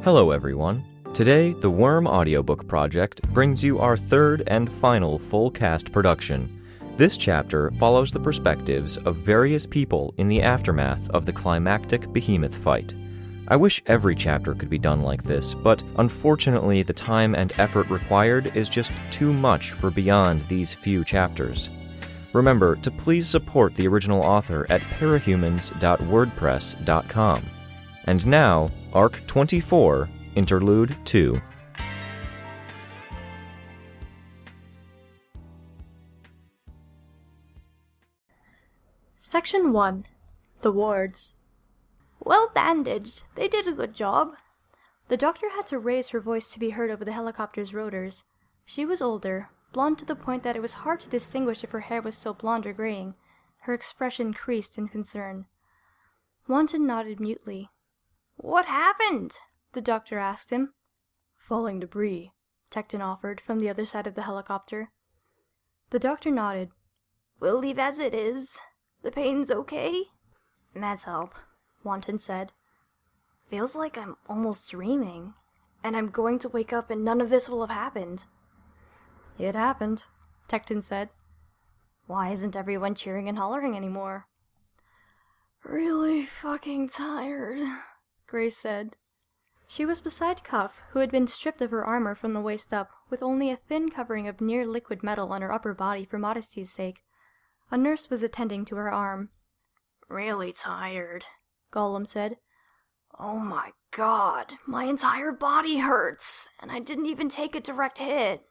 Hello everyone. Today, the Worm Audiobook Project brings you our third and final full cast production. This chapter follows the perspectives of various people in the aftermath of the climactic behemoth fight. I wish every chapter could be done like this, but unfortunately the time and effort required is just too much for beyond these few chapters. Remember to please support the original author at parahumans.wordpress.com. And now, Arc 24, Interlude 2. Section 1. The Wards. Well bandaged. They did a good job. The doctor had to raise her voice to be heard over the helicopter's rotors. She was older, blonde to the point that it was hard to distinguish if her hair was still blonde or graying. Her expression creased in concern. Wanton nodded mutely. "What happened?" the doctor asked him. "Falling debris," Tecton offered from the other side of the helicopter. The doctor nodded. "We'll leave as it is. The pain's okay?" "Meds help," Wanton said. "Feels like I'm almost dreaming, and I'm going to wake up and none of this will have happened." "It happened," Tecton said. "Why isn't everyone cheering and hollering anymore?" "Really fucking tired," Grace said. She was beside Cuff, who had been stripped of her armor from the waist up, with only a thin covering of near-liquid metal on her upper body for modesty's sake. A nurse was attending to her arm. "Really tired," Gollum said. "Oh my god, my entire body hurts, and I didn't even take a direct hit."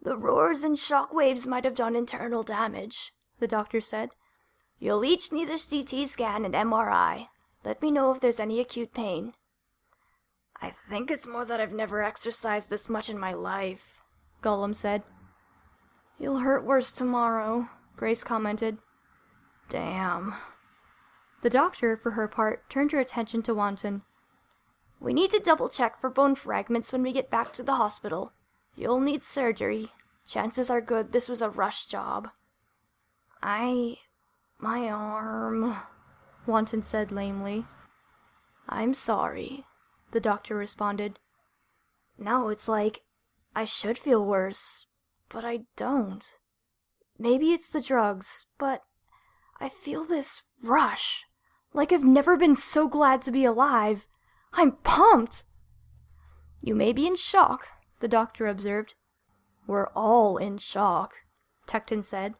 "The roars and shockwaves might have done internal damage," the doctor said. "You'll each need a CT scan and MRI. Let me know if there's any acute pain." "I think it's more that I've never exercised this much in my life," Gollum said. "You'll hurt worse tomorrow," Grace commented. "Damn." The doctor, for her part, turned her attention to Wanton. "We need to double-check for bone fragments when we get back to the hospital. You'll need surgery. Chances are good this was a rush job." My arm," Wanton said lamely. "I'm sorry," the doctor responded. "No, it's like I should feel worse, but I don't. Maybe it's the drugs, but I feel this rush, like I've never been so glad to be alive. I'm pumped." "You may be in shock," the doctor observed. "We're all in shock," Tecton said.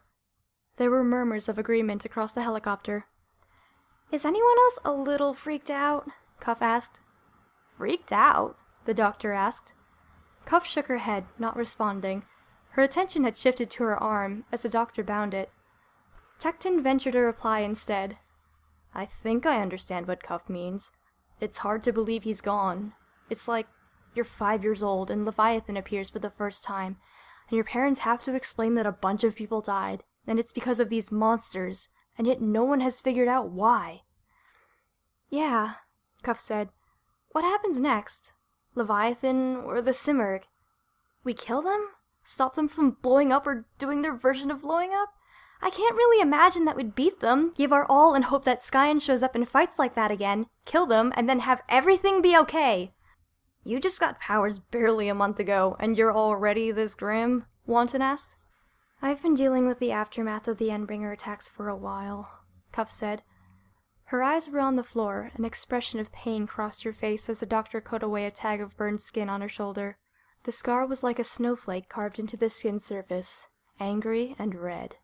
There were murmurs of agreement across the helicopter. "Is anyone else a little freaked out?" Cuff asked. "Freaked out?" the doctor asked. Cuff shook her head, not responding. Her attention had shifted to her arm as the doctor bound it. Tecton ventured a reply instead. "I think I understand what Cuff means. It's hard to believe he's gone. It's like you're 5 years old and Leviathan appears for the first time, and your parents have to explain that a bunch of people died, and it's because of these monsters, and yet no one has figured out why." "Yeah," Cuff said. "What happens next? Leviathan or the Simurgh? We kill them? Stop them from blowing up or doing their version of blowing up? I can't really imagine that we'd beat them, give our all and hope that Skyan shows up and fights like that again, kill them, and then have everything be okay." "You just got powers barely a month ago, and you're already this grim?" Wanton asked. "I've been dealing with the aftermath of the Endbringer attacks for a while," Cuff said. Her eyes were on the floor, an expression of pain crossed her face as the doctor cut away a tag of burned skin on her shoulder. The scar was like a snowflake carved into the skin surface, angry and red.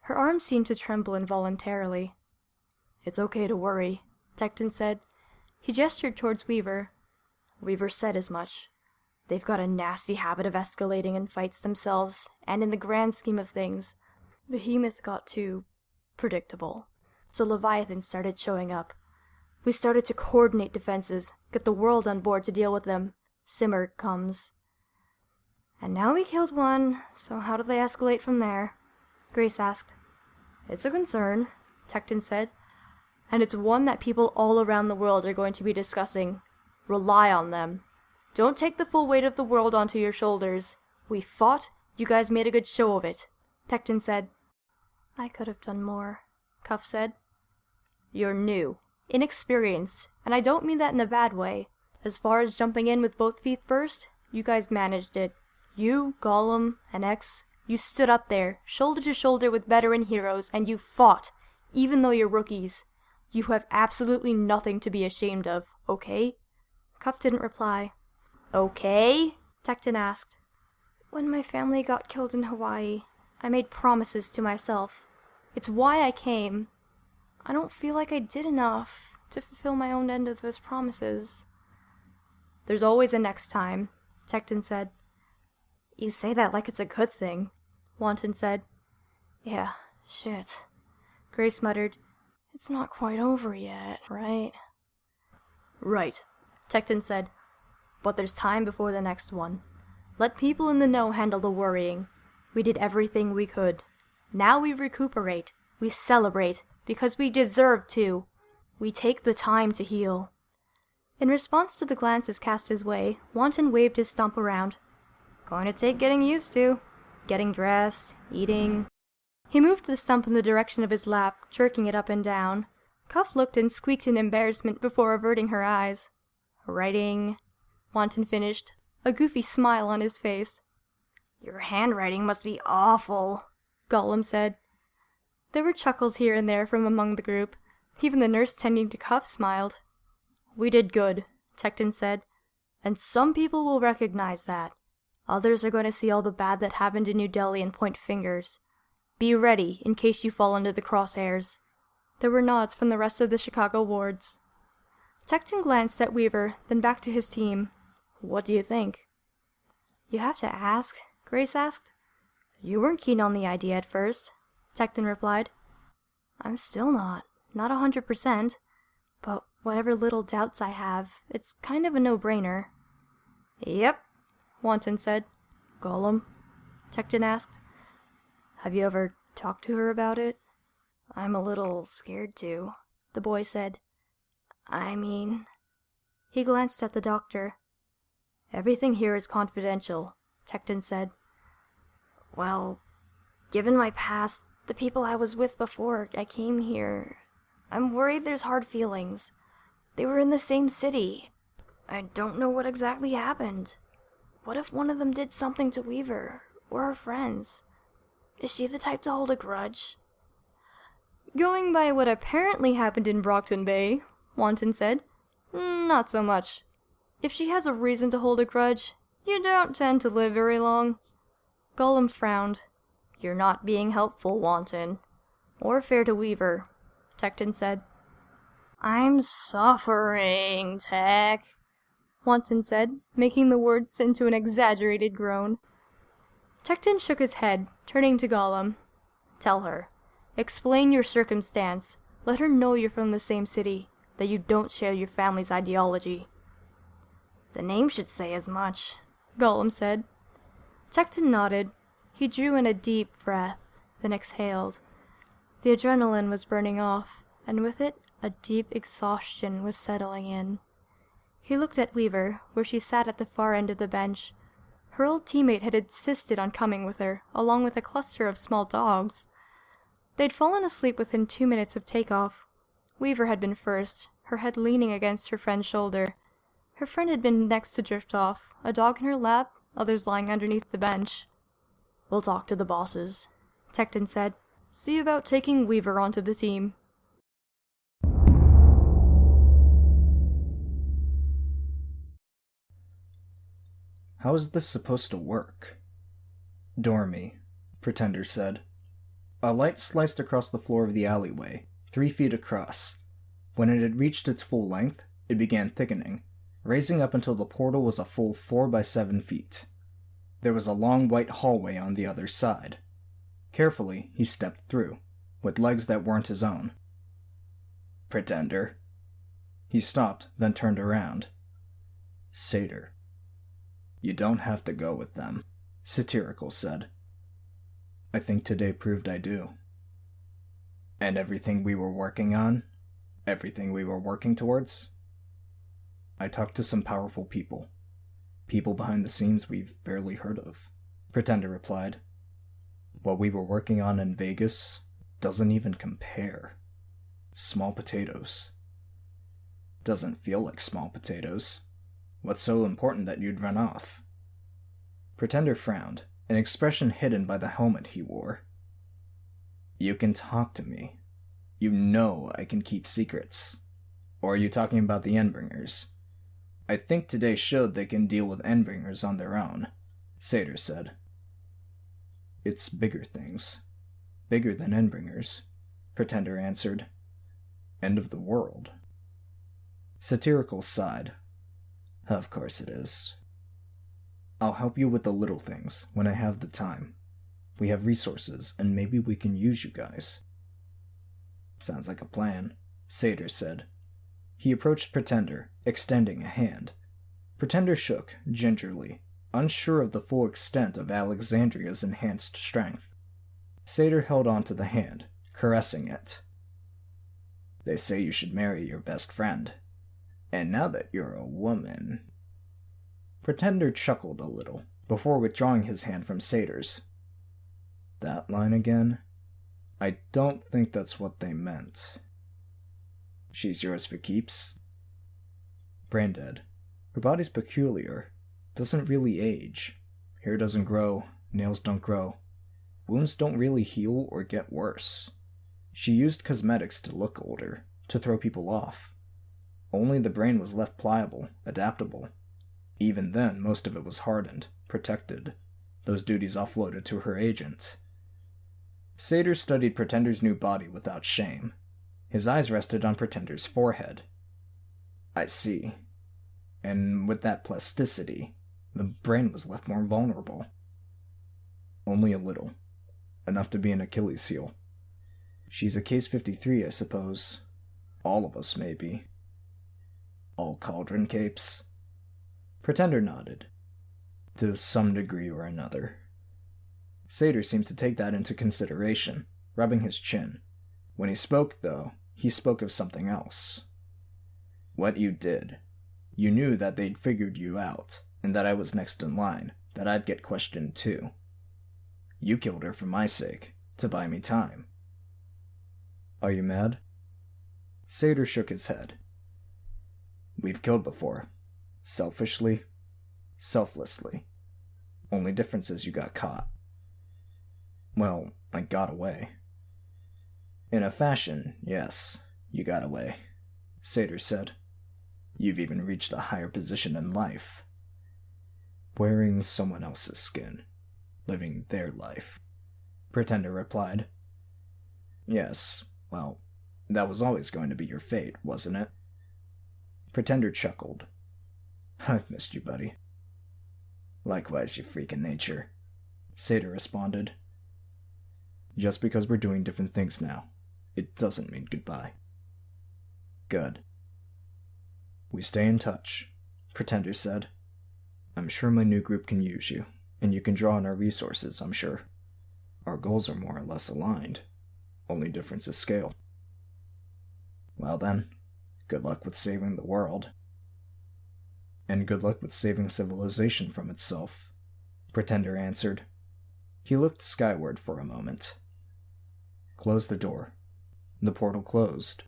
Her arm seemed to tremble involuntarily. "It's okay to worry," Tecton said. He gestured towards Weaver. "Weaver said as much. They've got a nasty habit of escalating in fights themselves, and in the grand scheme of things, Behemoth got too predictable. So Leviathan started showing up. We started to coordinate defenses, get the world on board to deal with them. Simurgh comes. And now we killed one, so how do they escalate from there?" Grace asked. "It's a concern," Tecton said. "And it's one that people all around the world are going to be discussing. Rely on them. Don't take the full weight of the world onto your shoulders. We fought, you guys made a good show of it," Tecton said. "I could have done more," Cuff said. "You're new, inexperienced, and I don't mean that in a bad way. As far as jumping in with both feet first, you guys managed it. You, Gollum, and X, you stood up there, shoulder to shoulder with veteran heroes, and you fought, even though you're rookies. You have absolutely nothing to be ashamed of, okay? Cuff didn't reply. Okay? Tecton asked. When my family got killed in Hawaii, I made promises to myself. It's why I came. I don't feel like I did enough to fulfill my own end of those promises. There's always a next time, Tecton said. You say that like it's a good thing, Wanton said. Yeah, shit. Grace muttered. It's not quite over yet, right? Right, Tecton said. But there's time before the next one. Let people in the know handle the worrying. We did everything we could. Now we recuperate. We celebrate, because we deserve to. We take the time to heal. In response to the glances cast his way, Wanton waved his stump around. Going to take getting used to. Getting dressed, eating. He moved the stump in the direction of his lap, jerking it up and down. Cuff looked and squeaked in embarrassment before averting her eyes. Writing, Wanton finished, a goofy smile on his face. Your handwriting must be awful, Gollum said. There were chuckles here and there from among the group. Even the nurse tending to Cuff smiled. We did good, Tecton said, and some people will recognize that. Others are going to see all the bad that happened in New Delhi and point fingers. Be ready, in case you fall under the crosshairs. There were nods from the rest of the Chicago wards. Tecton glanced at Weaver, then back to his team. What do you think? You have to ask, Grace asked. You weren't keen on the idea at first, Tecton replied. I'm still not 100%, but whatever little doubts I have, it's kind of a no-brainer. Yep, Wanton said. Gollum? Tecton asked. Have you ever talked to her about it? I'm a little scared to, the boy said. I mean... He glanced at the doctor. Everything here is confidential, Tecton said. Well, given my past, the people I was with before I came here, I'm worried there's hard feelings. They were in the same city. I don't know what exactly happened. What if one of them did something to Weaver, or her friends? Is she the type to hold a grudge? Going by what apparently happened in Brockton Bay, Wanton said, not so much. If she has a reason to hold a grudge, you don't tend to live very long. Gollum frowned. You're not being helpful, Wanton. Or fair to Weaver, Tecton said. I'm suffering, Tec, Wanton said, making the words into an exaggerated groan. Tecton shook his head, turning to Gollum. Tell her. Explain your circumstance. Let her know you're from the same city, that you don't share your family's ideology. The name should say as much, Gollum said. Tecton nodded. He drew in a deep breath, then exhaled. The adrenaline was burning off, and with it, a deep exhaustion was settling in. He looked at Weaver, where she sat at the far end of the bench. Her old teammate had insisted on coming with her, along with a cluster of small dogs. They'd fallen asleep within 2 minutes of takeoff. Weaver had been first, her head leaning against her friend's shoulder. Her friend had been next to drift off, a dog in her lap, others lying underneath the bench. We'll talk to the bosses, Tecton said. See about taking Weaver onto the team. How is this supposed to work? Dormy, Pretender said. A light sliced across the floor of the alleyway, 3 feet across. When it had reached its full length, it began thickening, raising up until the portal was a full 4 by 7 feet. There was a long white hallway on the other side. Carefully, he stepped through, with legs that weren't his own. Pretender. He stopped, then turned around. Satyr. You don't have to go with them, Satirical said. I think today proved I do. And everything we were working on? Everything we were working towards? I talked to some powerful people. People behind the scenes we've barely heard of, Pretender replied. What we were working on in Vegas doesn't even compare. Small potatoes. Doesn't feel like small potatoes, What's so important that you'd run off? Pretender frowned, an expression hidden by the helmet he wore. You can talk to me. You know I can keep secrets. Or are you talking about the Endbringers? I think today showed they can deal with Endbringers on their own, Satyr said. It's bigger things. Bigger than Endbringers, Pretender answered. End of the world. Satirical sighed. Of course it is. I'll help you with the little things when I have the time. We have resources, and maybe we can use you guys. Sounds like a plan, Satyr said. He approached Pretender, extending a hand. Pretender shook, gingerly, unsure of the full extent of Alexandria's enhanced strength. Satyr held on to the hand, caressing it. They say you should marry your best friend. And now that you're a woman... Pretender chuckled a little, before withdrawing his hand from Satyr's. That line again? I don't think that's what they meant. She's yours for keeps? Brain dead. Her body's peculiar. Doesn't really age. Hair doesn't grow, nails don't grow. Wounds don't really heal or get worse. She used cosmetics to look older, to throw people off. Only the brain was left pliable, adaptable. Even then, most of it was hardened, protected. Those duties offloaded to her agent. Satyr studied Pretender's new body without shame. His eyes rested on Pretender's forehead. I see. And with that plasticity, the brain was left more vulnerable. Only a little. Enough to be an Achilles heel. She's a Case 53, I suppose. All of us, maybe. All cauldron capes? Pretender nodded. To some degree or another. Satyr seemed to take that into consideration, rubbing his chin. When he spoke, though, he spoke of something else. What you did. You knew that they'd figured you out, and that I was next in line, that I'd get questioned too. You killed her for my sake, to buy me time. Are you mad? Satyr shook his head. We've killed before. Selfishly. Selflessly. Only difference is you got caught. Well, I got away. In a fashion, yes, you got away, Satyr said. You've even reached a higher position in life. Wearing someone else's skin. Living their life, Pretender replied. Yes, well, that was always going to be your fate, wasn't it? Pretender chuckled. I've missed you, buddy. Likewise, you freak in nature, Satyr responded. Just because we're doing different things now, it doesn't mean goodbye. Good. We stay in touch, Pretender said. I'm sure my new group can use you, and you can draw on our resources, I'm sure. Our goals are more or less aligned. Only difference is scale. Well then, good luck with saving the world. And good luck with saving civilization from itself, Pretender answered. He looked skyward for a moment. Close the door. The portal closed.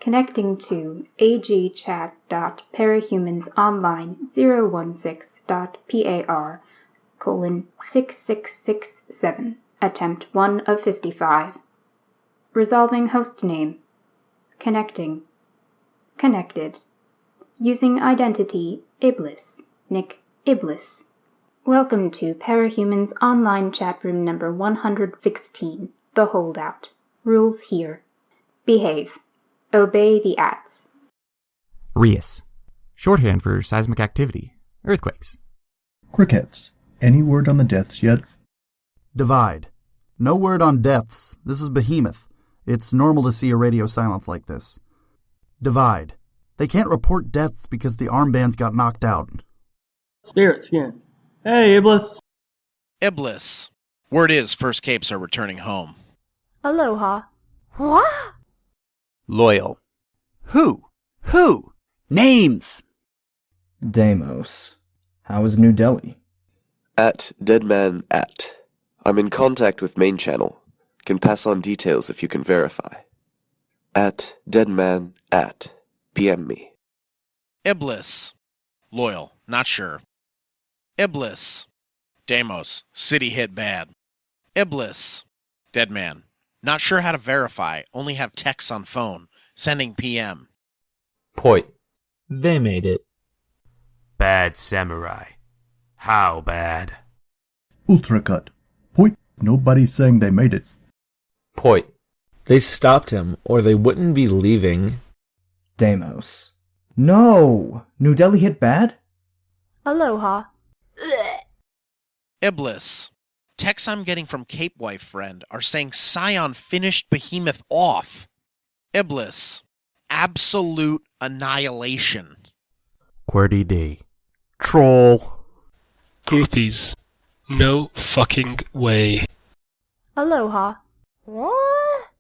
Connecting to agchat.parahumans.online016.par:6667, attempt 1 of 55. Resolving host name. Connecting. Connected. Using identity Iblis, Nick Iblis. Welcome to Parahumans Online Chatroom number 116, The Holdout. Rules here. Behave. Obey the ads. RIAS. Shorthand for seismic activity. Earthquakes. Crickets. Any word on the deaths yet? Divide. No word on deaths. This is Behemoth. It's normal to see a radio silence like this. Divide. They can't report deaths because the armbands got knocked out. Spirit skin. Hey, Iblis. Iblis. Word is First Capes are returning home. Aloha. What? Loyal. Who? Names! Deimos. How is New Delhi? @deadman@. I'm in contact with main channel. Can pass on details if you can verify. At deadman at PM me. Iblis. Loyal, not sure. Iblis. Deimos, city hit bad. Iblis. Deadman. Not sure how to verify, only have texts on phone. Sending PM. Point. They made it. Bad samurai. How bad? Ultracut. Point. Nobody's saying they made it. Point. They stopped him, or they wouldn't be leaving. Deimos. No! New Delhi hit bad? Aloha. Iblis. Texts I'm getting from Cape Wife friend are saying Scion finished Behemoth off. Iblis. Absolute annihilation. QWERTY D. Troll. Groupies. No fucking way. Aloha. What?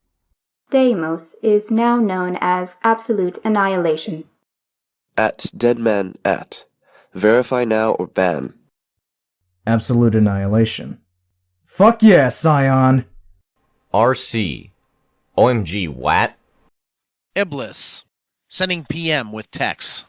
Deimos is now known as Absolute Annihilation. At deadman at. Verify now or ban. Absolute annihilation. Fuck yeah, Scion! RC. OMG, what? Iblis. Sending PM with texts.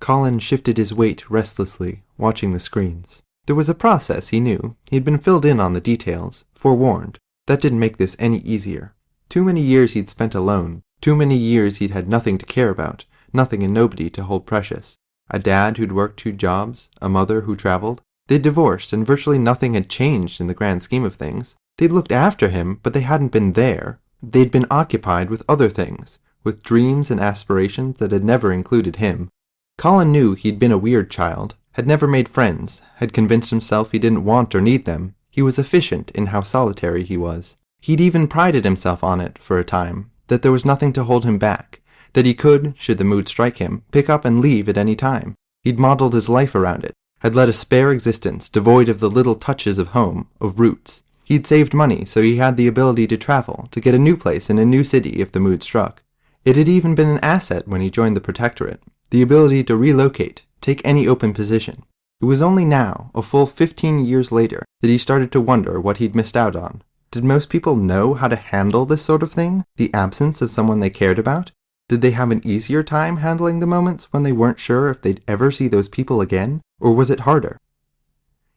Colin shifted his weight restlessly, watching the screens. There was a process, he knew. He'd been filled in on the details, forewarned. That didn't make this any easier. Too many years he'd spent alone. Too many years he'd had nothing to care about, nothing and nobody to hold precious. A dad who'd worked 2 jobs, a mother who traveled. They'd divorced, and virtually nothing had changed in the grand scheme of things. They'd looked after him, but they hadn't been there. They'd been occupied with other things, with dreams and aspirations that had never included him. Colin knew he'd been a weird child, had never made friends, had convinced himself he didn't want or need them. He was efficient in how solitary he was. He'd even prided himself on it for a time, that there was nothing to hold him back, that he could, should the mood strike him, pick up and leave at any time. He'd modeled his life around it, had led a spare existence devoid of the little touches of home, of roots. He'd saved money so he had the ability to travel, to get a new place in a new city if the mood struck. It had even been an asset when he joined the Protectorate, the ability to relocate, take any open position. It was only now, a full 15 years later, that he started to wonder what he'd missed out on. Did most people know how to handle this sort of thing, the absence of someone they cared about? Did they have an easier time handling the moments when they weren't sure if they'd ever see those people again, or was it harder?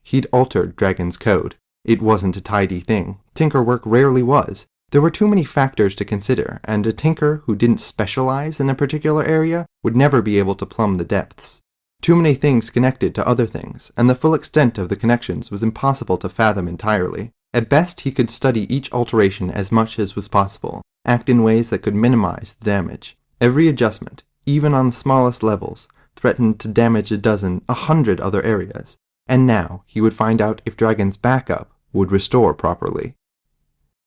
He'd altered Dragon's code. It wasn't a tidy thing. Tinker work rarely was. There were too many factors to consider, and a tinker who didn't specialize in a particular area would never be able to plumb the depths. Too many things connected to other things, and the full extent of the connections was impossible to fathom entirely. At best, he could study each alteration as much as was possible, act in ways that could minimize the damage. Every adjustment, even on the smallest levels, threatened to damage 100 other areas. And now he would find out if Dragon's backup would restore properly.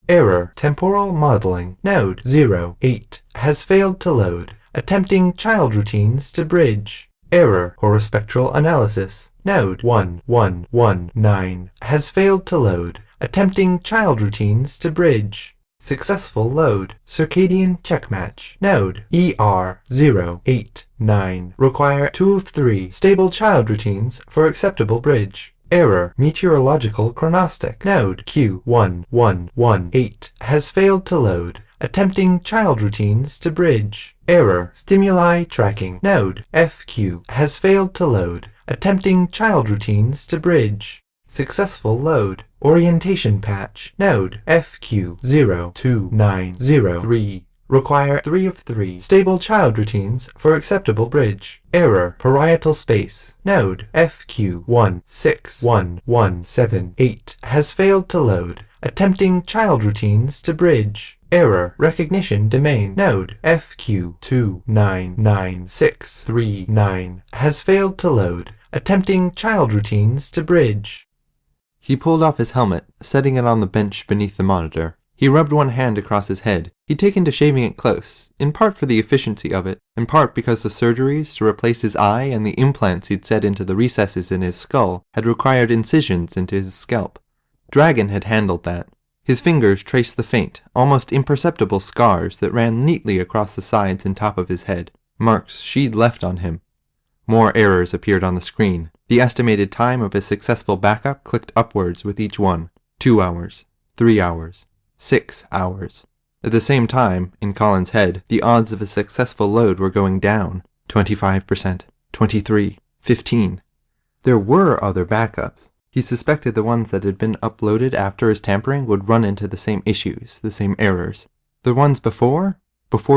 Error. Temporal modeling. Node 08 has failed to load. Attempting child routines to bridge. Error. Horospectral analysis. Node 1119 has failed to load. Attempting child routines to bridge. Successful load. Circadian checkmatch. Node ER089 require 2 of 3 stable child routines for acceptable bridge. Error. Meteorological chronostic. Node Q1118 has failed to load. Attempting child routines to bridge. Error. Stimuli tracking. Node FQ has failed to load. Attempting child routines to bridge. Successful load. Orientation patch. Node FQ02903 require 3 of 3 stable child routines for acceptable bridge. Error. Parietal space. Node FQ161178 has failed to load. Attempting child routines to bridge. Error. Recognition domain. Node FQ299639 has failed to load. Attempting child routines to bridge. He pulled off his helmet, setting it on the bench beneath the monitor. He rubbed one hand across his head. He'd taken to shaving it close, in part for the efficiency of it, in part because the surgeries to replace his eye and the implants he'd set into the recesses in his skull had required incisions into his scalp. Dragon had handled that. His fingers traced the faint, almost imperceptible scars that ran neatly across the sides and top of his head, marks she'd left on him. More errors appeared on the screen. The estimated time of a successful backup clicked upwards with each one. 2 hours, 3 hours, 6 hours. At the same time, in Colin's head, the odds of a successful load were going down. 25%, 23, 15. There were other backups. He suspected the ones that had been uploaded after his tampering would run into the same issues, the same errors. The ones before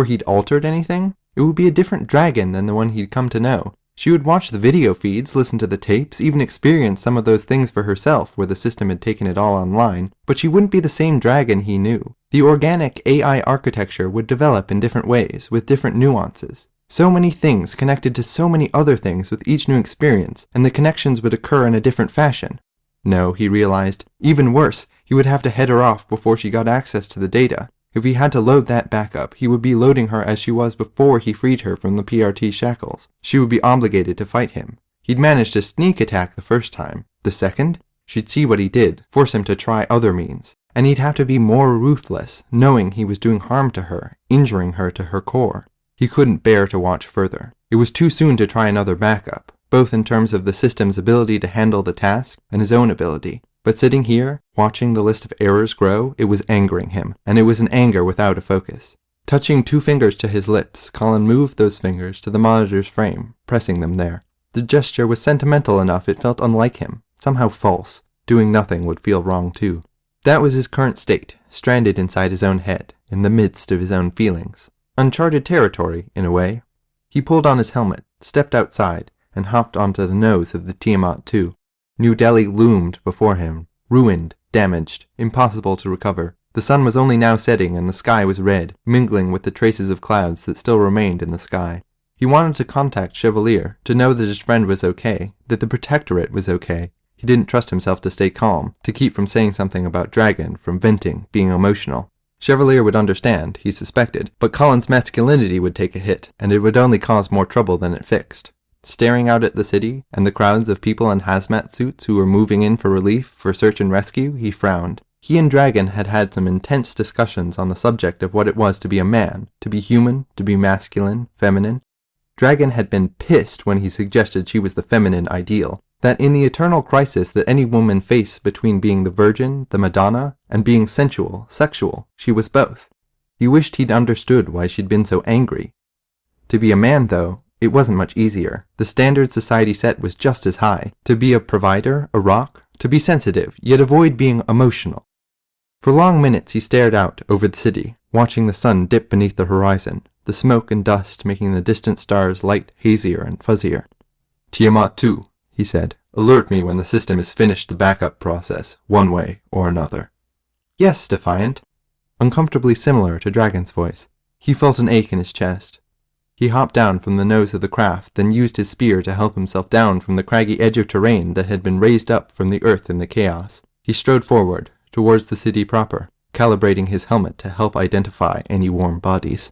he'd altered anything, it would be a different dragon than the one he'd come to know. She would watch the video feeds, listen to the tapes, even experience some of those things for herself where the system had taken it all online, but she wouldn't be the same dragon he knew. The organic AI architecture would develop in different ways, with different nuances. So many things connected to so many other things with each new experience, and the connections would occur in a different fashion. No, he realized, even worse, he would have to head her off before she got access to the data. If he had to load that backup, he would be loading her as she was before he freed her from the PRT shackles. She would be obligated to fight him. He'd managed a sneak attack the first time. The second? She'd see what he did, force him to try other means. And he'd have to be more ruthless, knowing he was doing harm to her, injuring her to her core. He couldn't bear to watch further. It was too soon to try another backup, both in terms of the system's ability to handle the task and his own ability. But sitting here, watching the list of errors grow, it was angering him, and it was an anger without a focus. Touching 2 fingers to his lips, Colin moved those fingers to the monitor's frame, pressing them there. The gesture was sentimental enough it felt unlike him, somehow false. Doing nothing would feel wrong too. That was his current state, stranded inside his own head, in the midst of his own feelings. Uncharted territory, in a way. He pulled on his helmet, stepped outside, and hopped onto the nose of the Tiamat 2. New Delhi loomed before him, ruined, damaged, impossible to recover. The sun was only now setting and the sky was red, mingling with the traces of clouds that still remained in the sky. He wanted to contact Chevalier, to know that his friend was okay, that the Protectorate was okay. He didn't trust himself to stay calm, to keep from saying something about Dragon, from venting, being emotional. Chevalier would understand, he suspected, but Colin's masculinity would take a hit, and it would only cause more trouble than it fixed. Staring out at the city, and the crowds of people in hazmat suits who were moving in for relief, for search and rescue, he frowned. He and Dragon had had some intense discussions on the subject of what it was to be a man, to be human, to be masculine, feminine. Dragon had been pissed when he suggested she was the feminine ideal, that in the eternal crisis that any woman faced between being the Virgin, the Madonna, and being sensual, sexual, she was both. He wished he'd understood why she'd been so angry. To be a man, though, it wasn't much easier. The standard society set was just as high. To be a provider, a rock, to be sensitive, yet avoid being emotional. For long minutes he stared out over the city, watching the sun dip beneath the horizon, the smoke and dust making the distant stars light hazier and fuzzier. Tiamat 2, he said, alert me when the system has finished the backup process, one way or another. Yes, Defiant. Uncomfortably similar to Dragon's voice. He felt an ache in his chest. He hopped down from the nose of the craft, then used his spear to help himself down from the craggy edge of terrain that had been raised up from the earth in the chaos. He strode forward, towards the city proper, calibrating his helmet to help identify any warm bodies.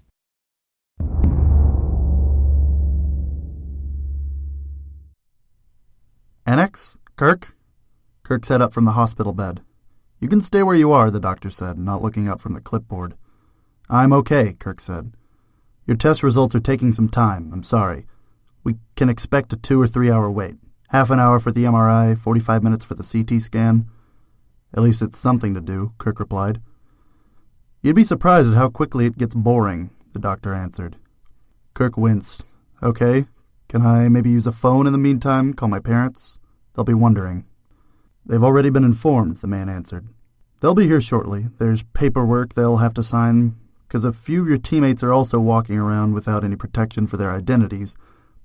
Annex? Kirk? Kirk sat up from the hospital bed. You can stay where you are, the doctor said, not looking up from the clipboard. I'm okay, Kirk said. Your test results are taking some time, I'm sorry. We can expect a 2 or 3 hour wait. Half an hour for the MRI, 45 minutes for the CT scan. At least it's something to do, Kirk replied. You'd be surprised at how quickly it gets boring, the doctor answered. Kirk winced. Okay, can I maybe use a phone in the meantime, call my parents? They'll be wondering. They've already been informed, the man answered. They'll be here shortly. There's paperwork they'll have to sign, because a few of your teammates are also walking around without any protection for their identities,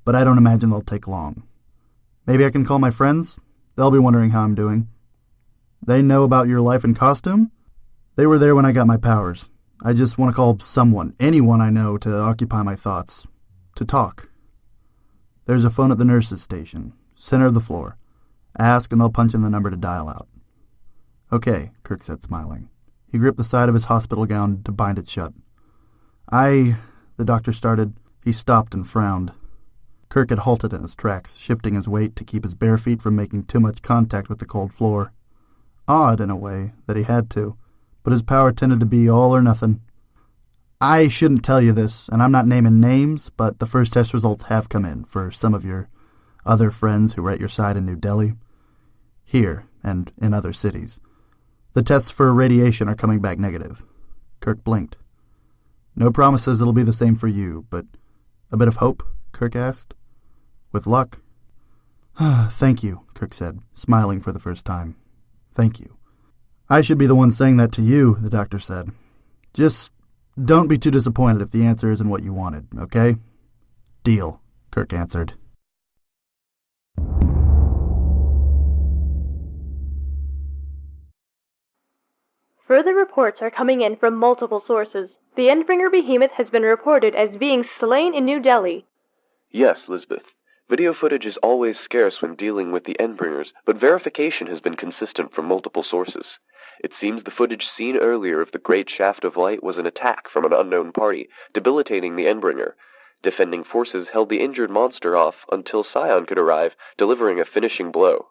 but I don't imagine they'll take long. Maybe I can call my friends? They'll be wondering how I'm doing. They know about your life in costume? They were there when I got my powers. I just want to call someone, anyone I know, to occupy my thoughts. To talk. There's a phone at the nurse's station, center of the floor. Ask and they'll punch in the number to dial out. Okay, Kirk said, smiling. He gripped the side of his hospital gown to bind it shut. The doctor started. He stopped and frowned. Kirk had halted in his tracks, shifting his weight to keep his bare feet from making too much contact with the cold floor. Odd, in a way, that he had to, but his power tended to be all or nothing. I shouldn't tell you this, and I'm not naming names, but the first test results have come in for some of your other friends who were at your side in New Delhi. Here, and in other cities. The tests for radiation are coming back negative. Kirk blinked. No promises it'll be the same for you, but a bit of hope, Kirk asked. With luck. Thank you, Kirk said, smiling for the first time. Thank you. I should be the one saying that to you, the doctor said. Just don't be too disappointed if the answer isn't what you wanted, okay? Deal, Kirk answered. Further reports are coming in from multiple sources. The Endbringer behemoth has been reported as being slain in New Delhi. Yes, Lisbeth. Video footage is always scarce when dealing with the Endbringers, but verification has been consistent from multiple sources. It seems the footage seen earlier of the Great Shaft of Light was an attack from an unknown party, debilitating the Endbringer. Defending forces held the injured monster off until Scion could arrive, delivering a finishing blow.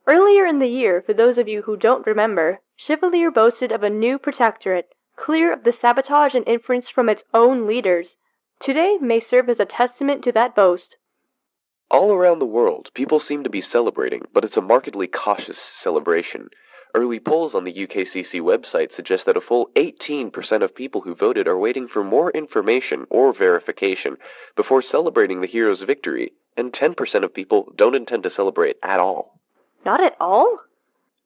Earlier in the year, for those of you who don't remember, Chevalier boasted of a new protectorate, clear of the sabotage and influence from its own leaders. Today may serve as a testament to that boast. All around the world, people seem to be celebrating, but it's a markedly cautious celebration. Early polls on the UKCC website suggest that a full 18% of people who voted are waiting for more information or verification before celebrating the hero's victory, and 10% of people don't intend to celebrate at all. Not at all?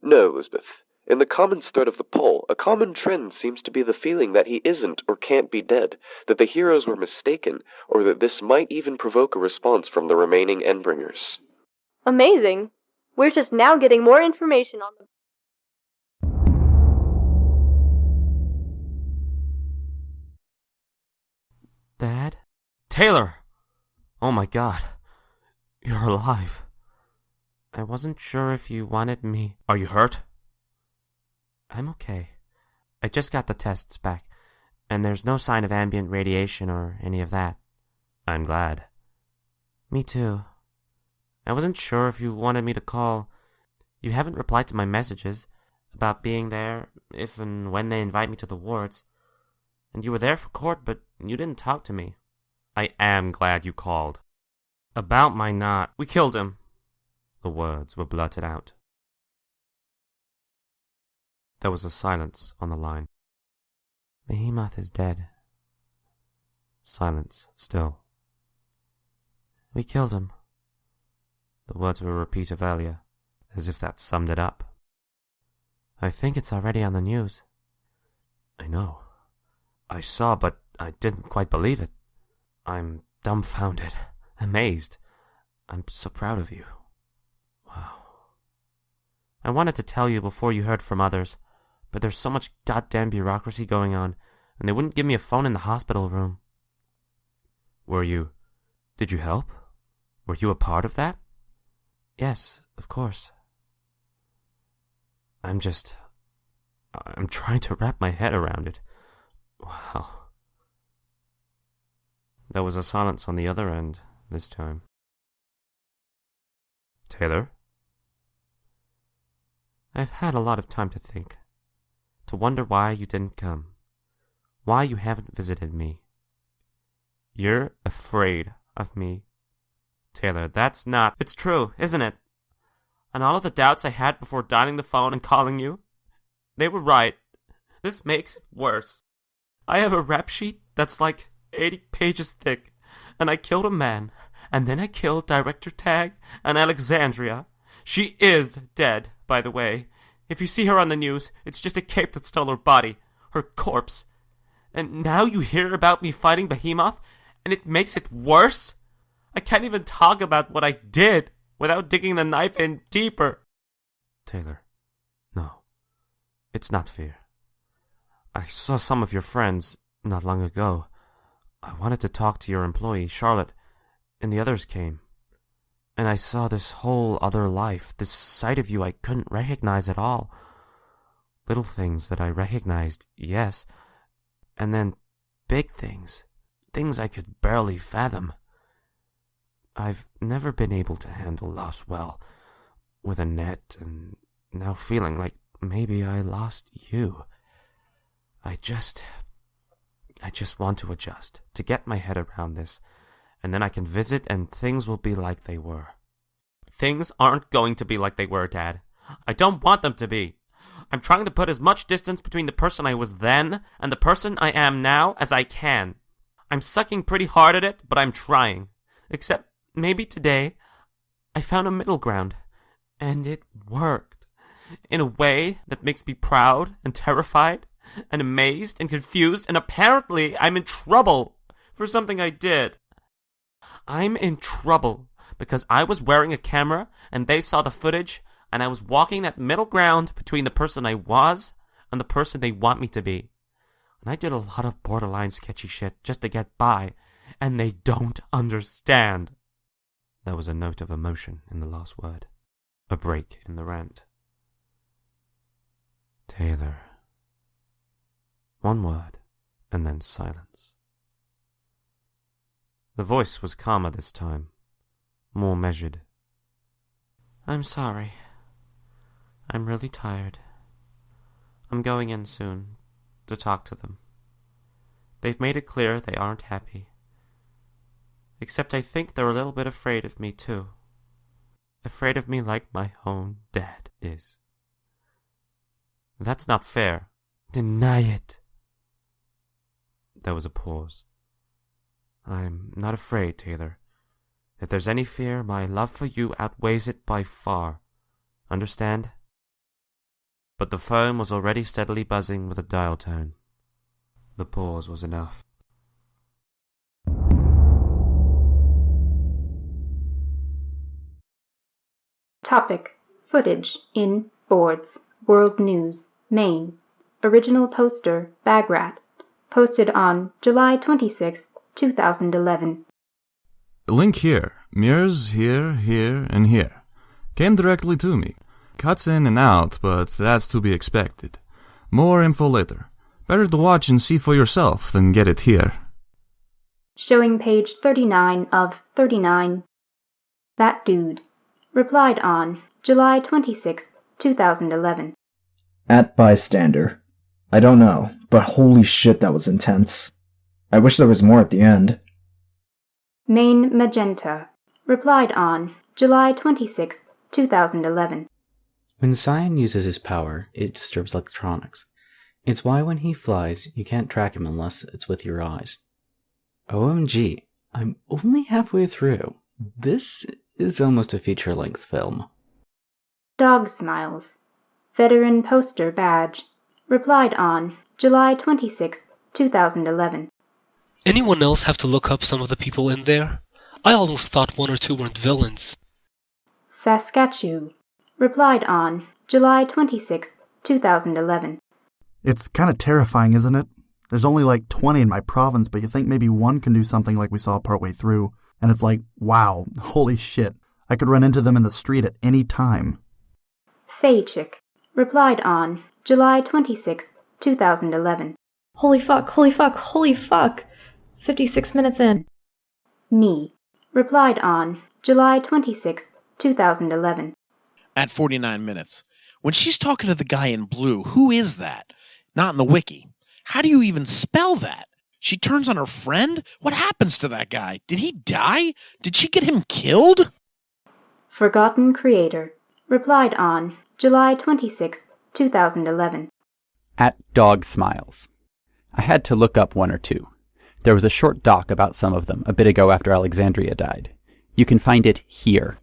No, Elizabeth. In the comments thread of the poll, a common trend seems to be the feeling that he isn't or can't be dead, that the heroes were mistaken, or that this might even provoke a response from the remaining Endbringers. Amazing. We're just now getting more information on them. Dad? Taylor! Oh my God. You're alive. I wasn't sure if you wanted me. Are you hurt? I'm okay. I just got the tests back, and there's no sign of ambient radiation or any of that. I'm glad. Me too. I wasn't sure if you wanted me to call. You haven't replied to my messages about being there if and when they invite me to the wards. And you were there for court, but you didn't talk to me. I am glad you called. About my not. We killed him. The words were blurted out. There was a silence on the line. Behemoth is dead. Silence still. We killed him. The words were a repeat of earlier, as if that summed it up. I think it's already on the news. I know. I saw, but I didn't quite believe it. I'm dumbfounded, amazed. I'm so proud of you. Wow. I wanted to tell you before you heard from others, but there's so much goddamn bureaucracy going on, and they wouldn't give me a phone in the hospital room. Did you help? Were you a part of that? Yes, of course. I'm trying to wrap my head around it. Wow. There was a silence on the other end this time. Taylor? I've had a lot of time to think, to wonder why you didn't come, why you haven't visited me. You're afraid of me. Taylor, that's not... It's true, isn't it? And all of the doubts I had before dialing the phone and calling you, they were right. This makes it worse. I have a rap sheet that's like 80 pages thick, and I killed a man, and then I killed Director Tag and Alexandria. She is dead, by the way. If you see her on the news, it's just a cape that stole her body, her corpse. And now you hear about me fighting Behemoth, and it makes it worse? I can't even talk about what I did without digging the knife in deeper. Taylor, no. It's not fear. I saw some of your friends not long ago. I wanted to talk to your employee, Charlotte, and the others came. And I saw this whole other life, this side of you I couldn't recognize at all. Little things that I recognized, yes, and then big things, things I could barely fathom. I've never been able to handle loss well, with Annette, and now feeling like maybe I lost you. I just want to adjust, to get my head around this, and then I can visit and things will be like they were. Things aren't going to be like they were, Dad. I don't want them to be. I'm trying to put as much distance between the person I was then and the person I am now as I can. I'm sucking pretty hard at it, but I'm trying. Except maybe today I found a middle ground, and it worked. In a way that makes me proud and terrified and amazed and confused, and apparently I'm in trouble for something I did. I'm in trouble because I was wearing a camera and they saw the footage, and I was walking that middle ground between the person I was and the person they want me to be. And I did a lot of borderline sketchy shit just to get by, and they don't understand. There was a note of emotion in the last word, a break in the rant. Taylor. One word, and then silence. The voice was calmer this time, more measured. I'm sorry. I'm really tired. I'm going in soon to talk to them. They've made it clear they aren't happy. Except I think they're a little bit afraid of me, too. Afraid of me like my own dad is. That's not fair. Deny it. There was a pause. I'm not afraid, Taylor. If there's any fear, my love for you outweighs it by far. Understand? But the phone was already steadily buzzing with a dial tone. The pause was enough. Topic: Footage in Boards, World News, Maine. Original poster, Bagrat. Posted on July 26, 2011. Link here. Mirrors here, here, and here. Came directly to me. Cuts in and out, but that's to be expected. More info later. Better to watch and see for yourself than get it here. Showing page 39 of 39. That dude. Replied on July 26, 2011. At bystander. I don't know, but holy shit, that was intense. I wish there was more at the end. Main Magenta. Replied on July 26, 2011. When Cyan uses his power, it disturbs electronics. It's why when he flies, you can't track him unless it's with your eyes. OMG, I'm only halfway through. This is almost a feature-length film. Dog Smiles. Veteran Poster Badge. Replied on July 26, 2011. Anyone else have to look up some of the people in there? I almost thought one or two weren't villains. Saskatchewan. Replied on July 26, 2011. It's kind of terrifying, isn't it? There's only like 20 in my province, but you think maybe one can do something like we saw partway through. And it's like, wow, holy shit. I could run into them in the street at any time. Faychick. Replied on July 26, 2011. Holy fuck, holy fuck, holy fuck. 56 minutes in. Me. Replied on July 26, 2011. At 49 minutes. When she's talking to the guy in blue, who is that? Not in the wiki. How do you even spell that? She turns on her friend? What happens to that guy? Did he die? Did she get him killed? Forgotten Creator. Replied on July 26, 2011. At Dog Smiles. I had to look up one or two. There was a short doc about some of them a bit ago after Alexandria died. You can find it here.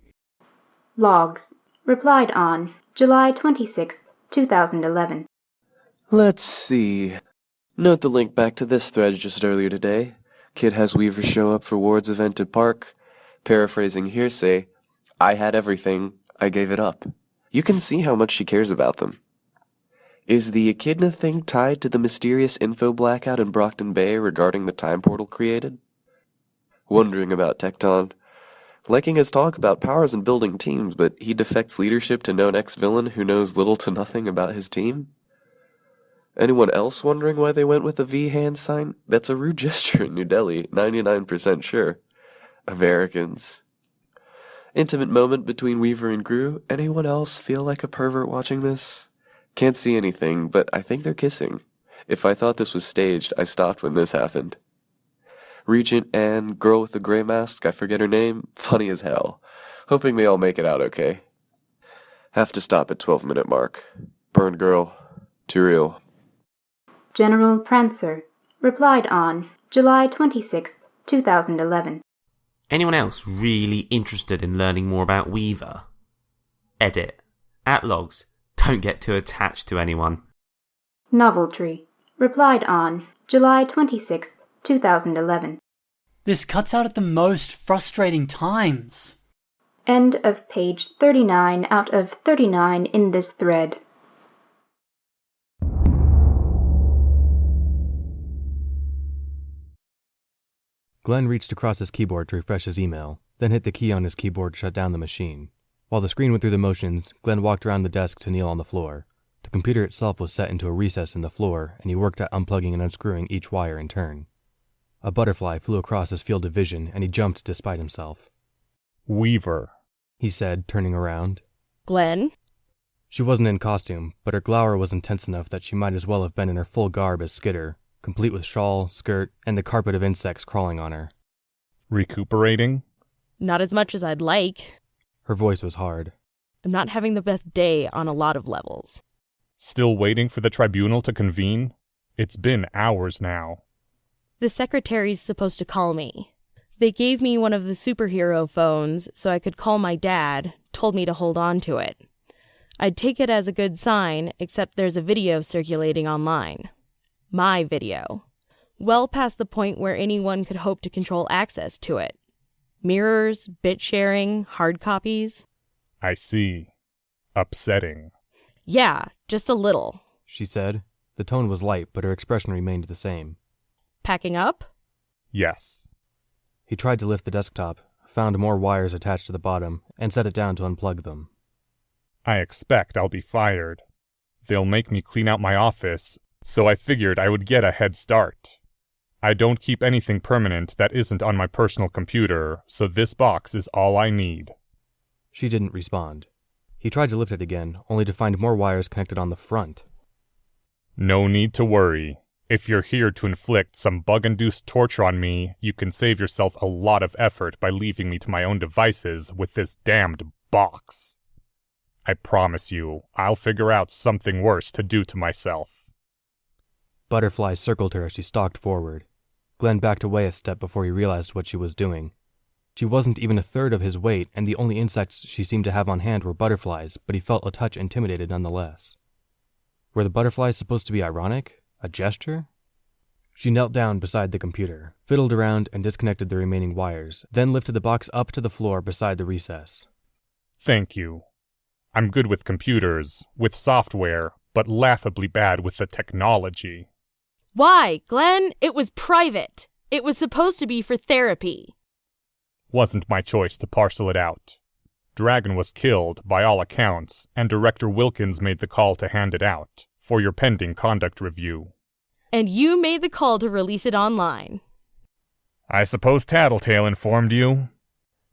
Logs. Replied on July 26, 2011. Let's see. Note the link back to this thread just earlier today. Kid has Weaver show up for Ward's event at Park. Paraphrasing hearsay, I had everything, I gave it up. You can see how much she cares about them. Is the Echidna thing tied to the mysterious info blackout in Brockton Bay regarding the time portal created? Wondering about Tecton. Liking his talk about powers and building teams, but he defects leadership to known ex-villain who knows little to nothing about his team? Anyone else wondering why they went with a V hand sign? That's a rude gesture in New Delhi, 99% sure. Americans. Intimate moment between Weaver and Gru. Anyone else feel like a pervert watching this? Can't see anything, but I think they're kissing. If I thought this was staged, I stopped when this happened. Regent and girl with the gray mask, I forget her name, funny as hell. Hoping they all make it out okay. Have to stop at 12-minute mark. Burn girl. Too real. General Prancer replied on July 26, 2011. Anyone else really interested in learning more about Weaver? Edit. At logs, don't get too attached to anyone. Noveltree replied on July 26, 2011. This cuts out at the most frustrating times. End of page 39 out of 39 in this thread. Glenn reached across his keyboard to refresh his email, then hit the key on his keyboard to shut down the machine. While the screen went through the motions, Glenn walked around the desk to kneel on the floor. The computer itself was set into a recess in the floor, and he worked at unplugging and unscrewing each wire in turn. A butterfly flew across his field of vision, and he jumped despite himself. Weaver, he said, turning around. Glenn? She wasn't in costume, but her glower was intense enough that she might as well have been in her full garb as Skitter, complete with shawl, skirt, and the carpet of insects crawling on her. Recuperating? Not as much as I'd like. Her voice was hard. I'm not having the best day on a lot of levels. Still waiting for the tribunal to convene? It's been hours now. The secretary's supposed to call me. They gave me one of the superhero phones so I could call my dad, told me to hold on to it. I'd take it as a good sign, except there's a video circulating online. My video. Well past the point where anyone could hope to control access to it. Mirrors, bit sharing, hard copies. I see. Upsetting. Yeah, just a little, she said. The tone was light, but her expression remained the same. Packing up? Yes. He tried to lift the desktop, found more wires attached to the bottom, and set it down to unplug them. I expect I'll be fired. They'll make me clean out my office, so I figured I would get a head start. I don't keep anything permanent that isn't on my personal computer, so this box is all I need. She didn't respond. He tried to lift it again, only to find more wires connected on the front. No need to worry. If you're here to inflict some bug-induced torture on me, you can save yourself a lot of effort by leaving me to my own devices with this damned box. I promise you, I'll figure out something worse to do to myself. Butterflies circled her as she stalked forward. Glenn backed away a step before he realized what she was doing. She wasn't even a third of his weight, and the only insects she seemed to have on hand were butterflies, but he felt a touch intimidated nonetheless. Were the butterflies supposed to be ironic? A gesture? She knelt down beside the computer, fiddled around and disconnected the remaining wires, then lifted the box up to the floor beside the recess. Thank you. I'm good with computers, with software, but laughably bad with the technology. Why, Glenn? It was private. It was supposed to be for therapy. Wasn't my choice to parcel it out. Dragon was killed, by all accounts, and Director Wilkins made the call to hand it out, for your pending conduct review. And you made the call to release it online. I suppose Tattletale informed you.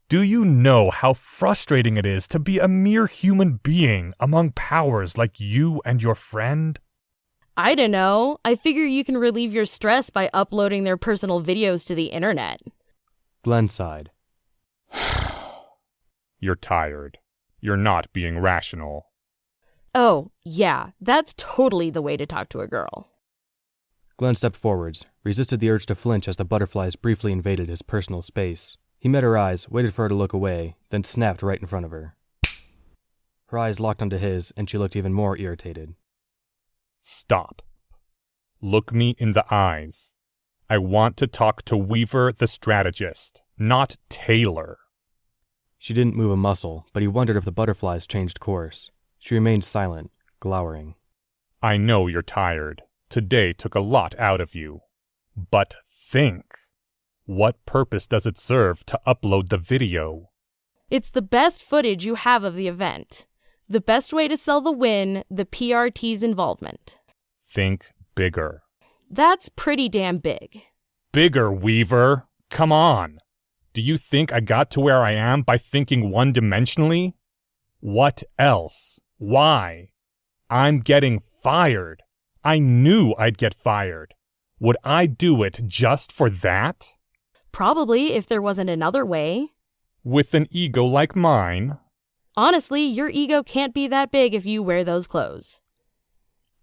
Do you know how frustrating it is to be a mere human being among powers like you and your friend? I don't know. I figure you can relieve your stress by uploading their personal videos to the internet. Glenn sighed. You're tired. You're not being rational. Oh, yeah, that's totally the way to talk to a girl. Glenn stepped forwards, resisted the urge to flinch as the butterflies briefly invaded his personal space. He met her eyes, waited for her to look away, then snapped right in front of her. Her eyes locked onto his, and she looked even more irritated. Stop. Look me in the eyes. I want to talk to Weaver the strategist, not Taylor. She didn't move a muscle, but he wondered if the butterflies changed course. She remained silent, glowering. I know you're tired. Today took a lot out of you. But think. What purpose does it serve to upload the video? It's the best footage you have of the event. The best way to sell the win, the PRT's involvement. Think bigger. That's pretty damn big. Bigger, Weaver! Come on! Do you think I got to where I am by thinking one-dimensionally? What else? Why? I'm getting fired. I knew I'd get fired. Would I do it just for that? Probably, if there wasn't another way. With an ego like mine? Honestly, your ego can't be that big if you wear those clothes.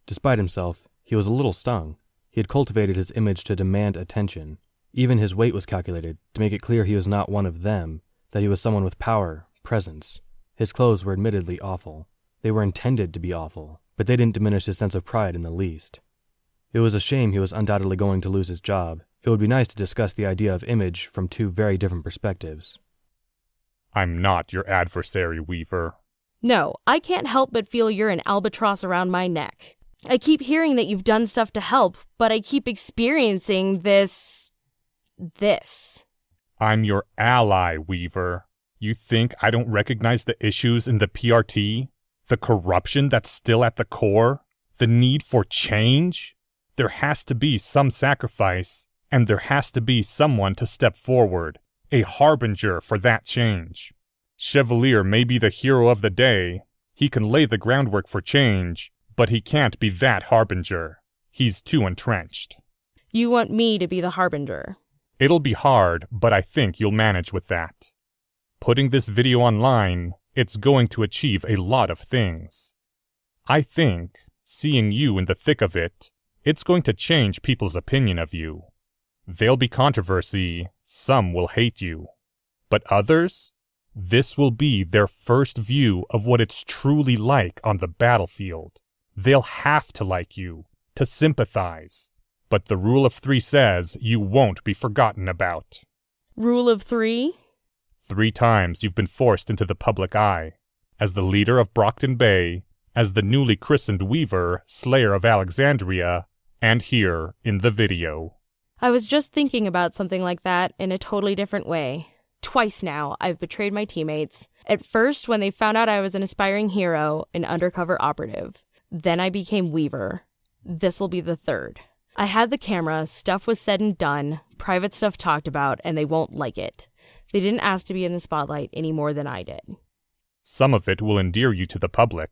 Despite himself, he was a little stung. He had cultivated his image to demand attention. Even his weight was calculated to make it clear he was not one of them, that he was someone with power, presence. His clothes were admittedly awful. They were intended to be awful, but they didn't diminish his sense of pride in the least. It was a shame he was undoubtedly going to lose his job. It would be nice to discuss the idea of image from two very different perspectives. I'm not your adversary, Weaver. No, I can't help but feel you're an albatross around my neck. I keep hearing that you've done stuff to help, but I keep experiencing this. I'm your ally, Weaver. You think I don't recognize the issues in the PRT? The corruption that's still at the core? The need for change? There has to be some sacrifice, and there has to be someone to step forward, a harbinger for that change. Chevalier may be the hero of the day. He can lay the groundwork for change, but he can't be that harbinger. He's too entrenched. You want me to be the harbinger? It'll be hard, but I think you'll manage with that. Putting this video online, it's going to achieve a lot of things. I think, seeing you in the thick of it, it's going to change people's opinion of you. There'll be controversy, some will hate you. But others? This will be their first view of what it's truly like on the battlefield. They'll have to like you, to sympathize. But the rule of 3 says you won't be forgotten about. Rule of 3? 3 times you've been forced into the public eye. As the leader of Brockton Bay, as the newly christened Weaver, Slayer of Alexandria, and here in the video. I was just thinking about something like that in a totally different way. Twice now, I've betrayed my teammates. At first, when they found out I was an aspiring hero, an undercover operative. Then I became Weaver. This'll be the 3rd. I had the camera, stuff was said and done, private stuff talked about, and they won't like it. They didn't ask to be in the spotlight any more than I did. Some of it will endear you to the public.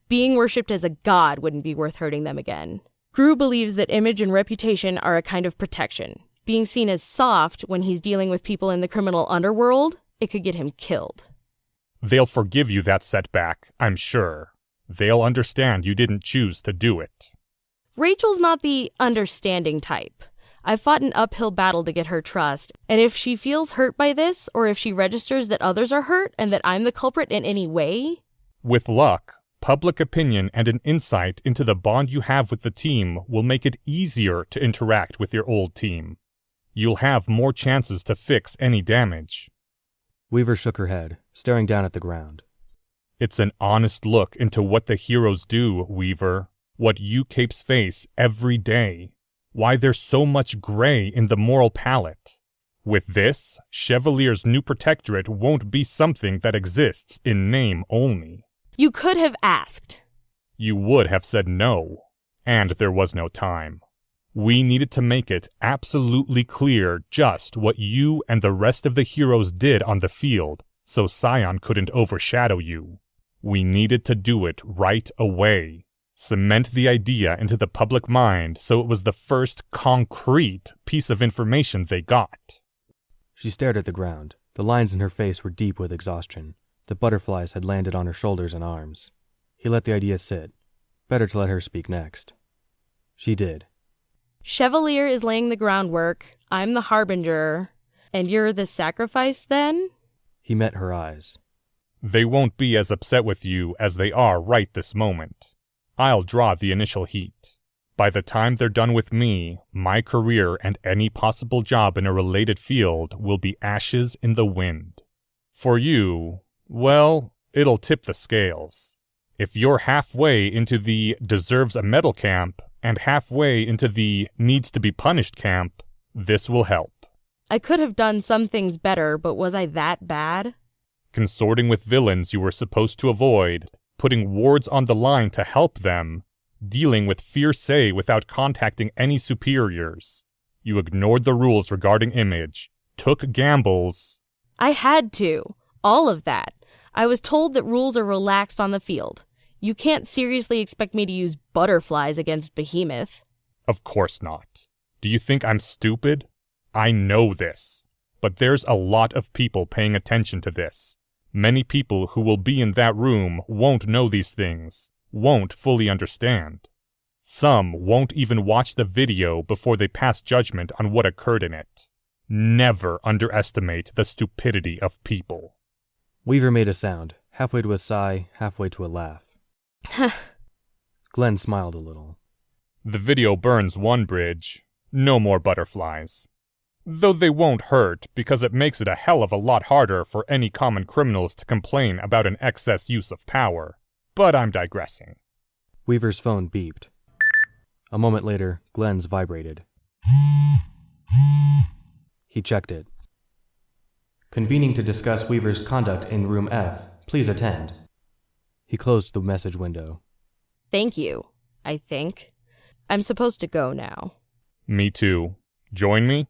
Being worshipped as a god wouldn't be worth hurting them again. Gru believes that image and reputation are a kind of protection. Being seen as soft when he's dealing with people in the criminal underworld, it could get him killed. They'll forgive you that setback, I'm sure. They'll understand you didn't choose to do it. Rachel's not the understanding type. I fought an uphill battle to get her trust, and if she feels hurt by this, or if she registers that others are hurt and that I'm the culprit in any way... With luck, public opinion and an insight into the bond you have with the team will make it easier to interact with your old team. You'll have more chances to fix any damage. Weaver shook her head, staring down at the ground. It's an honest look into what the heroes do, Weaver. What you capes face every day. Why there's so much gray in the moral palette. With this, Chevalier's new protectorate won't be something that exists in name only. You could have asked. You would have said no, and there was no time. We needed to make it absolutely clear just what you and the rest of the heroes did on the field, so Scion couldn't overshadow you. We needed to do it right away. Cement the idea into the public mind so it was the first concrete piece of information they got. She stared at the ground. The lines in her face were deep with exhaustion. The butterflies had landed on her shoulders and arms. He let the idea sit. Better to let her speak next. She did. Chevalier is laying the groundwork, I'm the harbinger, and you're the sacrifice then? He met her eyes. They won't be as upset with you as they are right this moment. I'll draw the initial heat. By the time they're done with me, my career and any possible job in a related field will be ashes in the wind. For you, well, it'll tip the scales. If you're halfway into the deserves a medal camp and halfway into the needs to be punished camp, this will help. I could have done some things better, but was I that bad? Consorting with villains you were supposed to avoid, putting wards on the line to help them, dealing with fierce without contacting any superiors. You ignored the rules regarding image, took gambles. I had to. All of that. I was told that rules are relaxed on the field. You can't seriously expect me to use butterflies against Behemoth. Of course not. Do you think I'm stupid? I know this. but there's a lot of people paying attention to this. Many people who will be in that room won't know these things, won't fully understand. Some won't even watch the video before they pass judgment on what occurred in it. Never underestimate the stupidity of people. Weaver made a sound, halfway to a sigh, halfway to a laugh. Glenn smiled a little. The video burns one bridge. No more butterflies. Though they won't hurt, because it makes it a hell of a lot harder for any common criminals to complain about an excess use of power. But I'm digressing. Weaver's phone beeped. A moment later, Glenn's vibrated. He checked it. Convening to discuss Weaver's conduct in room F. Please attend. He closed the message window. Thank you, I think. I'm supposed to go now. Me too. Join me?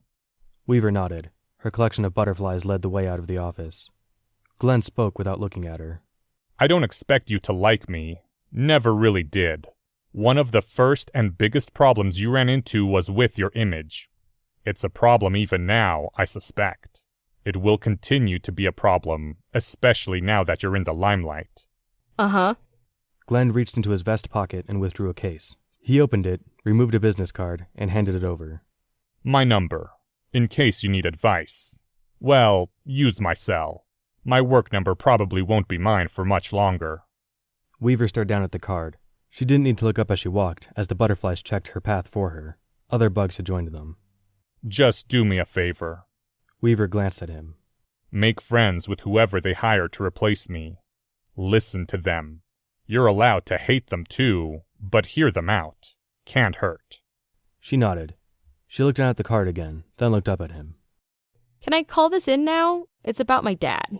Weaver nodded. Her collection of butterflies led the way out of the office. Glenn spoke without looking at her. I don't expect you to like me. Never really did. One of the first and biggest problems you ran into was with your image. It's a problem even now, I suspect. It will continue to be a problem, especially now that you're in the limelight. Uh-huh. Glenn reached into his vest pocket and withdrew a case. He opened it, removed a business card, and handed it over. My number, in case you need advice. Well, use my cell. My work number probably won't be mine for much longer. Weaver stared down at the card. She didn't need to look up as she walked, as the butterflies checked her path for her. Other bugs had joined them. Just do me a favor. Weaver glanced at him. Make friends with whoever they hire to replace me. Listen to them. You're allowed to hate them too, but hear them out. Can't hurt. She nodded. She looked down at the card again, then looked up at him. Can I call this in now? It's about my dad.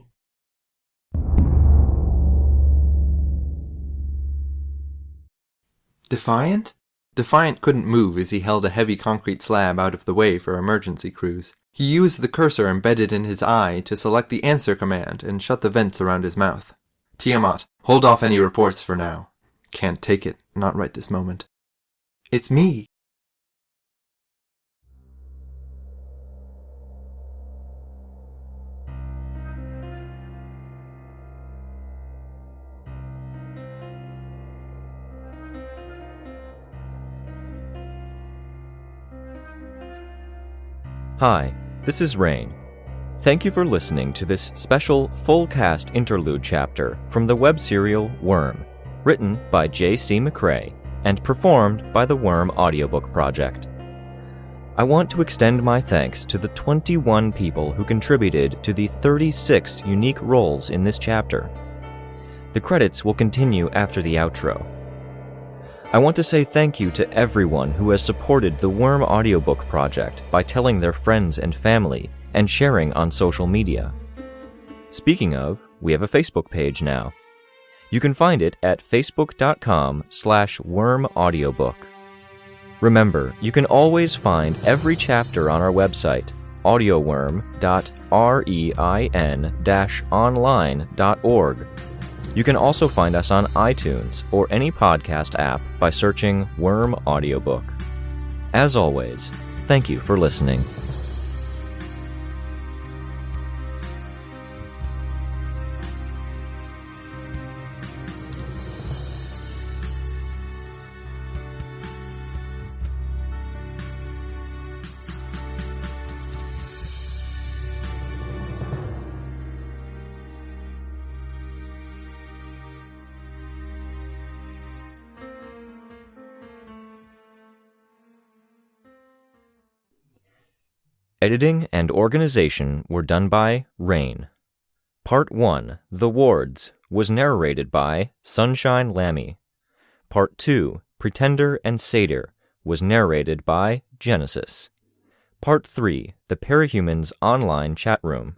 Defiant? Defiant couldn't move as he held a heavy concrete slab out of the way for emergency crews. He used the cursor embedded in his eye to select the answer command and shut the vents around his mouth. Tiamat, hold off any reports for now. Can't take it, not right this moment. It's me. Hi, this is Rain. Thank you for listening to this special full cast interlude chapter from the web serial Worm, written by J.C. McCrae and performed by the Worm Audiobook Project. I want to extend my thanks to the 21 people who contributed to the 36 unique roles in this chapter. The credits will continue after the outro. I want to say thank you to everyone who has supported the Worm Audiobook Project by telling their friends and family and sharing on social media. Speaking of, we have a Facebook page now. You can find it at facebook.com/wormaudiobook. Remember, you can always find every chapter on our website, audioworm.rein-online.org. You can also find us on iTunes or any podcast app by searching Worm Audiobook. As always, thank you for listening. Editing and organization were done by Rain. Part 1, The Wards, was narrated by Sunshine Lammy. Part 2, Pretender and Satyr, was narrated by Genesis. Part 3, The Parahumans Online Chat Room.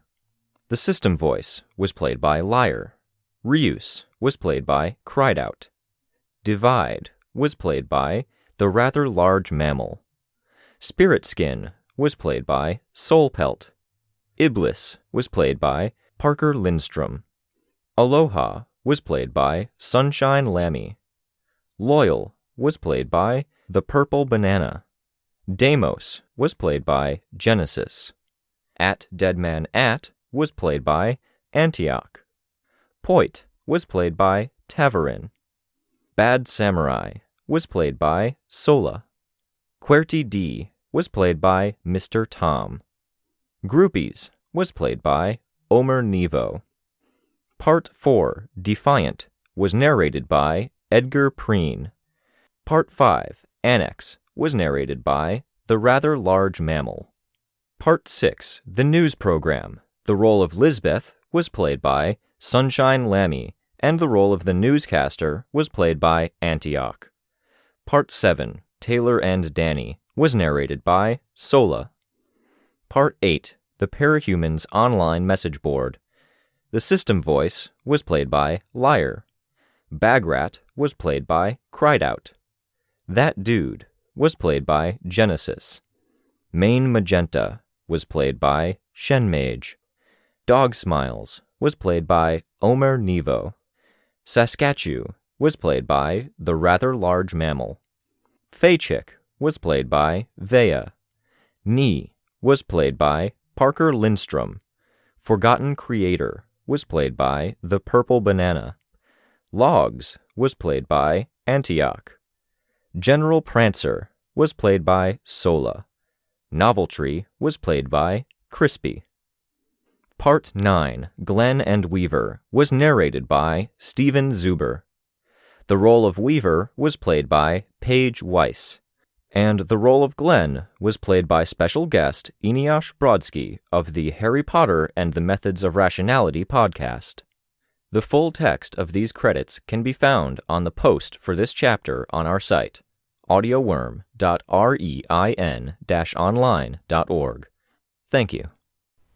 The system voice was played by Liar. Reuse was played by Cried Out. Divide was played by The Rather Large Mammal. Spirit Skin was played by Soul Pelt. Iblis was played by Parker Lindstrom. Aloha was played by Sunshine Lammy. Loyal was played by The Purple Banana. Deimos was played by Genesis. Deadman was played by Antioch. Poit was played by Tavarin. Bad Samurai was played by Sola. Querty D was played by Mr. Tom. Groupies was played by Omer Nevo. Part 4, Defiant, was narrated by Edgar Preen. Part 5, Annex, was narrated by The Rather Large Mammal. Part 6, The News Program, the role of Lisbeth was played by Sunshine Lammy, and the role of the newscaster was played by Antioch. Part 7, Taylor and Danny, was narrated by Sola. Part 8, The Parahumans Online Message Board. The system voice was played by Liar. Bagrat was played by Cried-Out. That Dude was played by Genesis. Main Magenta was played by Shenmage. Dog Smiles was played by Omer Nevo. Saskatchew was played by The Rather Large Mammal. Faychick was played by Vea. Nee was played by Parker Lindstrom. Forgotten Creator was played by The Purple Banana. Logs was played by Antioch. General Prancer was played by Sola. Noveltree was played by Crispy. Part 9, Glenn and Weaver, was narrated by Steven Zuber. The role of Weaver was played by Paige Weiss, and the role of Glenn was played by special guest Eneasz Brodsky of the Harry Potter and the Methods of Rationality podcast. The full text of these credits can be found on the post for this chapter on our site, audioworm.rein-online.org. Thank you.